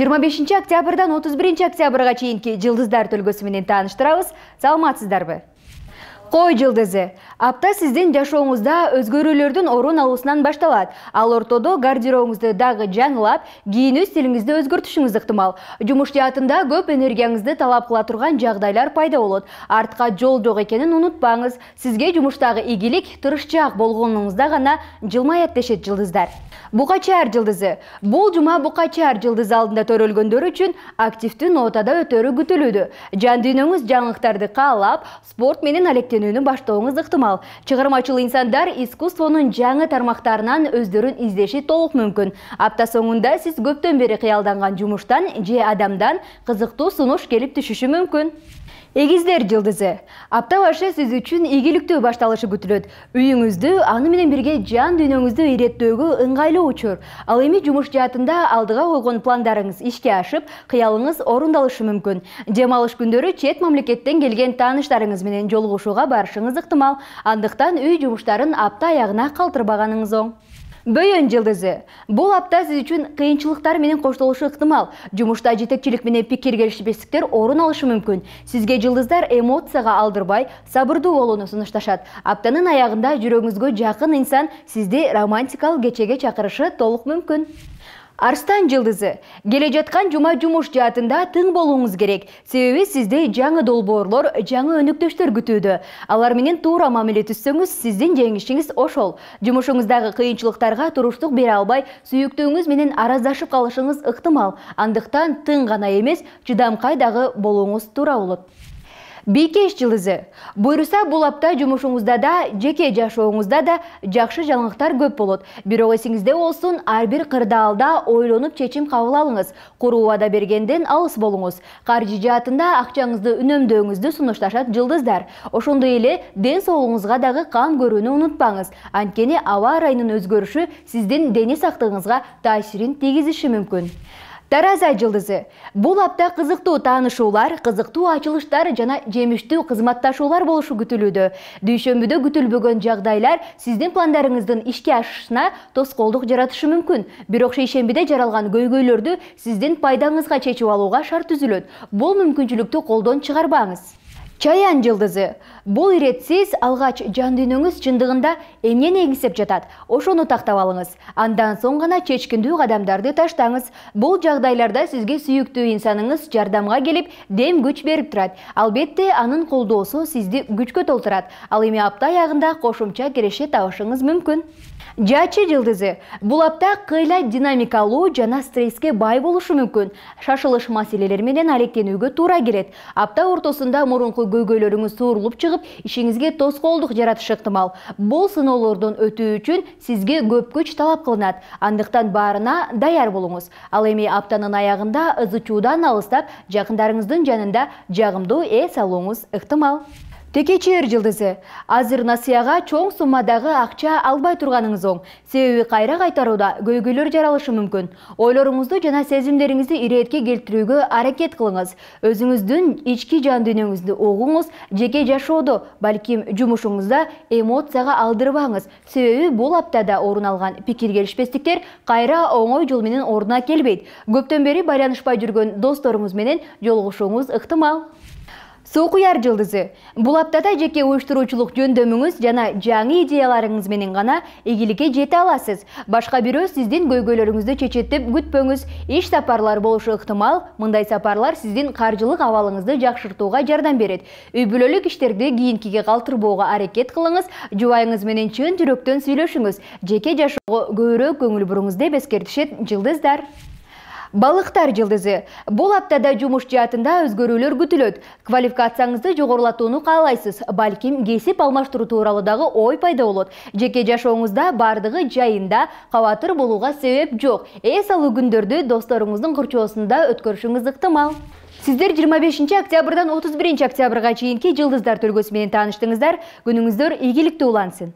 25 октябрдан 31 октябрга чейинки жылдыздар төлгөсү менен тааныштырабыз. Саламатсыздарбы? Кой жылдызы. Апта сиздин жашооңузда өзгөрүүлөрдүн орун алуусунан башталат. Ал ортодо гардеробуңузду дагы жаңылап, кийинүү стилиңизди өзгөртүшүңүз ыктымал. Жумуш жаатында көп энергияңызды талап кыла турган жагдайлар пайда болот. Артка жол жок экенин унутпаңыз. Сизге жумуштагы ийгилик тырышчаак болгонуңузда гана жылмаят дешет жылдыздар. Букачаар жылдызы. Бул жума Букачаар жылдызы алдында төрөлгөндөр үчүн активдүү нотада өтөрү күтүлүүдө. Жан дүйнөңүз жаңылыктарды каалап, спорт менен алектенүүнү баштооңуз ыктымал. Чыгармачыл инсандар искусствонун жаңы тармактарынан өздөрүн издеши толук мүмкүн. Апта соңунда сиз көптөн бери кыялданган жумуштан же адамдан кызыктуу сунуш келип түшүшү мүмкүн. Эгиздер жылдызы. Апта башы сиз үчүн ийгиликтүү башталышы күтүлөт. Үйүңүздү, аны менен бирге жан дүйнөңүздү иреттөөгө ыңгайлуу учур. Ал эми жумуш жаатында алдыга койгон пландарыңыз ишке ашып, кыялыңыз орундалышы мүмкүн. Дем алыш күндөрү чет мамлекеттен келген тааныштарыңыз менен жолугушууга барышыңыз ыктымал. Андыктан үй жумуштарын апта аягына калтырбаганыңыз оң. Бөйөн жылдызы. Бул апта сиз үчүн кыйынчылыктар менен коштолушу ыктымал. Жумушта жетекчилик менен пикир келишпестиктер орун алышы мүмкүн. Сизге жылдыздар эмоцияга алдырбай, сабырдуу болууну сунушташат. Аптанын аягында жүрөгүңүзгө жакын инсан сизди романтикалык кечеге чакырышы толук мүмкүн. Арстан жылдызы. Келе жаткан жума жумуш жаатында тың болуңуз керек. Себеби сизде жаңы долбоорлор, жаңы өнөктөштөр күтүүдө. Алар менен туура мамиле түзсөңүз, сиздин жеңишиңиз ошол. Жумушуңуздагы кыйынчылыктарга туруштук бере албай, сүйүктүүңүз менен араздашып калышыңыз ыктымал. Андыктан тың гана эмес, чыдамкай дагы болууңуз туура болот. Бийкеш жылдызы. Буйруса бул апта жумушуңузда да, жеке жашооңузда да жакшы жаңылыктар көп болот. Бирок эсиңизде болсун, ар бир кырдаалда ойлонуп чечим кабыл алыңыз. Куруу вада бергенден алыс болуңуз. Каржы жаатында акчаңызды үнөмдөөңүздү сунушташат жылдыздар. Ошондой эле ден соолугуңузга дагы кам көрүүнү унутпаңыз. Анткени аба ырайынын өзгөрүшү сиздин дене сактыгыңызга таасирин тийгизиши мүмкүн. Тараза жылдызы. Бул апта кызыктуу таанышуулар, кызыктуу ачылыштар жана жемиштүү кызматташуулар болушу күтүлүүдө. Дүйшөмбүдө күтүлбөгөн жагдайлар сиздин пландарыңыздын ишке ашышына тоскоолдук жаратышы мүмкүн. Бирок шейшембиде жаралган көйгөйлөрдү сиздин пайдаңызга чечип алууга шарт түзүлөт. Бул мүмкүнчүлүктү колдон чыгарбаңыз. Чаян жылдызы. Бул иретсиз алгач жан дүйнөңүз чындыгында эмнени эгизеп жатат, ошону тактап алыңыз. Андан соң гана чечкиндүү кадамдарды таштаңыз. Бул жагдайларда сизге сүйүктүү инсаныңыз жардамга келип, дем күч берип турат. Албетте, анын колдоосу сизди күчкө толтурат. Ал эми апта аягында кошумча киреше табышыңыз мүмкүн. Жачы жылдызы. Бул апта кыйла динамикалуу жана стресске бай болушу мүмкүн. Шашылыш маселелери менен алектенүүгө туура келет. Апта ортосунда мурунку көйгөйлөрүңүз суурулуп чыгып, ишиңизге тоскоолдук жаратышы ыктымал. Бул сыноолордон өтүү үчүн сизге көп күч талап кылынат. Андыктан баарына даяр болуңуз. Ал эми аптанын аягында ызычуудан алыстап, жакындарыңыздын жанында жагымдуу эс алууңуз ыктымал. Текечер жылдызы. Азыр насыяга чоң суммадагы акча албай турганыңыз оң. Себеби кайра кайтарууда көйгөйлөр жаралышы мүмкүн. Ойлоруңузду жана сезимдериңизди иретке келтирүүгө аракет кылыңыз. Өзүңүздүн ички жан дүйнөңүздү угуңуз, жеке жашоодо, балким жумушуңузда эмоцияга алдырбаңыз. Себеби бул аптада орун алган пикир келишпестиктер кайра оңой жол менен ордуна келбейт. Көптөн бери байланышпай жүргөн досторуңуз менен жолугушууңуз ыктымал. Суу куяр жылдызы. Бул аптада жеке уюштуруучулук жөндөмүңүз жана жаңы идеяларыңыз менен гана ийгиликке жете аласыз. Башка бирөө сиздин көйгөйлөрүңүздү чечет деп күтпөңүз. Иш сапарлар болушу ыктымал. Мындай сапарлар сиздин каржылык абалыңызды жакшыртууга жардам берет. Үй бүлөлүк иштерди кийинкиге калтырбоого аракет кылыңыз. Жубайыңыз менен чын жүрөктөн сүйлөшүңүз. Жеке жашоого көбүрөөк көңүл буруңуз деп эскертишет жылдыздар. Балыктар жылдызы. Бул аптада жумуш жаатында өзгөрүүлөр күтүлөт. Квалификацияңызды жогорулатууну каалайсыз. Балким кесип алмаштыруу тууралуу дагы ой пайда болот. Жеке жашооңузда бардыгы жайында, кабатыр болууга себеп жок. Эс алуу күндөрдү досторуңуздун курчоосунда өткөрүшүңүз ыктымал. Сиздер 25 октябрдан 31 октябрга чейинки жылдыздар төлгөсү менен тааныштыңыздар. Күнүңүздөр ийгиликтүү улансын.